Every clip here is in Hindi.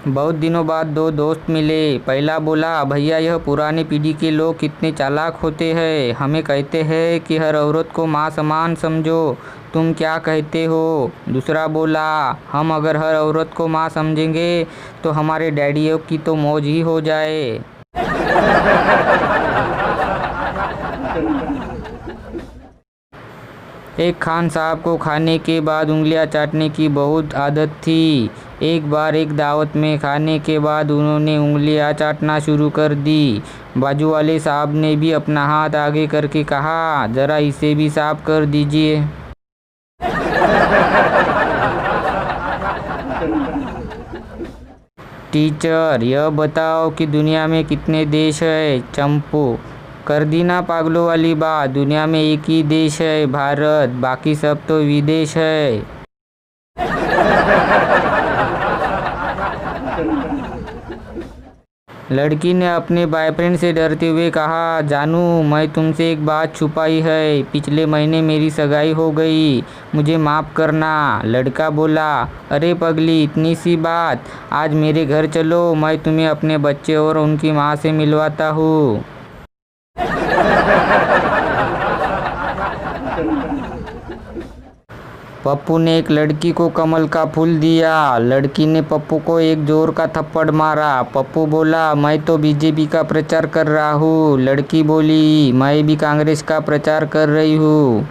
बहुत दिनों बाद दो दोस्त मिले। पहला बोला, भैया यह पुरानी पीढ़ी के लोग कितने चालाक होते हैं। हमें कहते हैं कि हर औरत को माँ समान समझो, तुम क्या कहते हो? दूसरा बोला, हम अगर हर औरत को माँ समझेंगे तो हमारे डैडियों की तो मौज ही हो जाए। एक खान साहब को खाने के बाद उंगलियां चाटने की बहुत आदत थी। एक बार एक दावत में खाने के बाद उन्होंने उंगलियां चाटना शुरू कर दी। बाजू वाले साहब ने भी अपना हाथ आगे करके कहा, जरा इसे भी साफ कर दीजिए। टीचर, यह बताओ कि दुनिया में कितने देश है? चंपू, कर दी ना पागलों वाली बात। दुनिया में एक ही देश है, भारत, बाकी सब तो विदेश है। लड़की ने अपने बॉयफ्रेंड से डरते हुए कहा, जानू मैं तुमसे एक बात छुपाई है। पिछले महीने मेरी सगाई हो गई, मुझे माफ़ करना। लड़का बोला, अरे पगली, इतनी सी बात। आज मेरे घर चलो, मैं तुम्हें अपने बच्चे और उनकी माँ से मिलवाता हूँ। पप्पू ने एक लड़की को कमल का फूल दिया। लड़की ने पप्पू को एक जोर का थप्पड़ मारा। पप्पू बोला, मैं तो बीजेपी का प्रचार कर रहा हूँ। लड़की बोली, मैं भी कांग्रेस का प्रचार कर रही हूँ।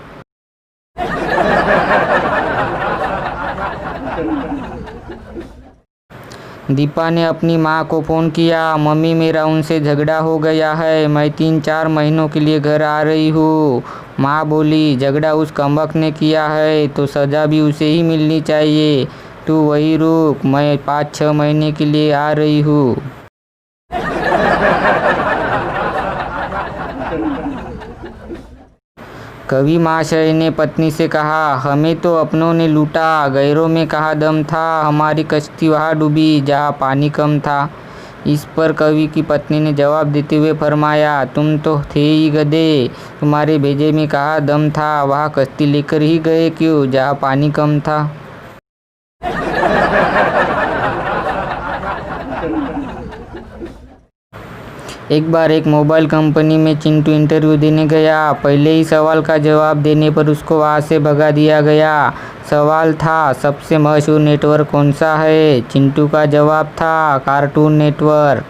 दीपा ने अपनी माँ को फ़ोन किया, मम्मी मेरा उनसे झगड़ा हो गया है, मैं 3-4 महीनों के लिए घर आ रही हूँ। माँ बोली, झगड़ा उस कमबख्त ने किया है तो सज़ा भी उसे ही मिलनी चाहिए। तू वही रुक, मैं 5-6 महीने के लिए आ रही हूँ। कवि महाशय ने पत्नी से कहा, हमें तो अपनों ने लूटा, गैरों में कहाँ दम था, हमारी कश्ती वहाँ डूबी जहाँ पानी कम था। इस पर कवि की पत्नी ने जवाब देते हुए फरमाया, तुम तो थे ही गधे, तुम्हारे भेजे में कहाँ दम था, वहाँ कश्ती लेकर ही गए क्यों जहाँ पानी कम था। एक बार एक मोबाइल कंपनी में चिंटू इंटरव्यू देने गया। पहले ही सवाल का जवाब देने पर उसको वहाँ से भगा दिया गया। सवाल था, सबसे मशहूर नेटवर्क कौन सा है? चिंटू का जवाब था, कार्टून नेटवर्क।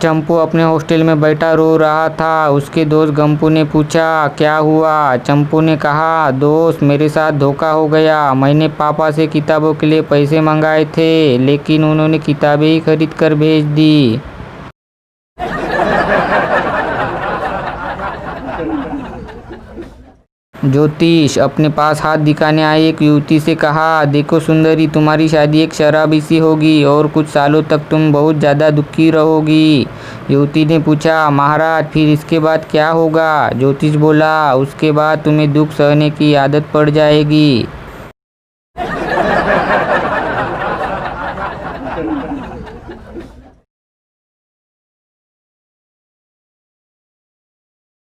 चंपू अपने हॉस्टल में बैठा रो रहा था। उसके दोस्त गंपू ने पूछा, क्या हुआ? चंपू ने कहा, दोस्त मेरे साथ धोखा हो गया। मैंने पापा से किताबों के लिए पैसे मंगाए थे, लेकिन उन्होंने किताबें ही खरीद कर भेज दी। ज्योतिष अपने पास हाथ दिखाने आई एक युवती से कहा, देखो सुंदरी, तुम्हारी शादी एक शराबी से होगी और कुछ सालों तक तुम बहुत ज़्यादा दुखी रहोगी। युवती ने पूछा, महाराज फिर इसके बाद क्या होगा? ज्योतिष बोला, उसके बाद तुम्हें दुख सहने की आदत पड़ जाएगी।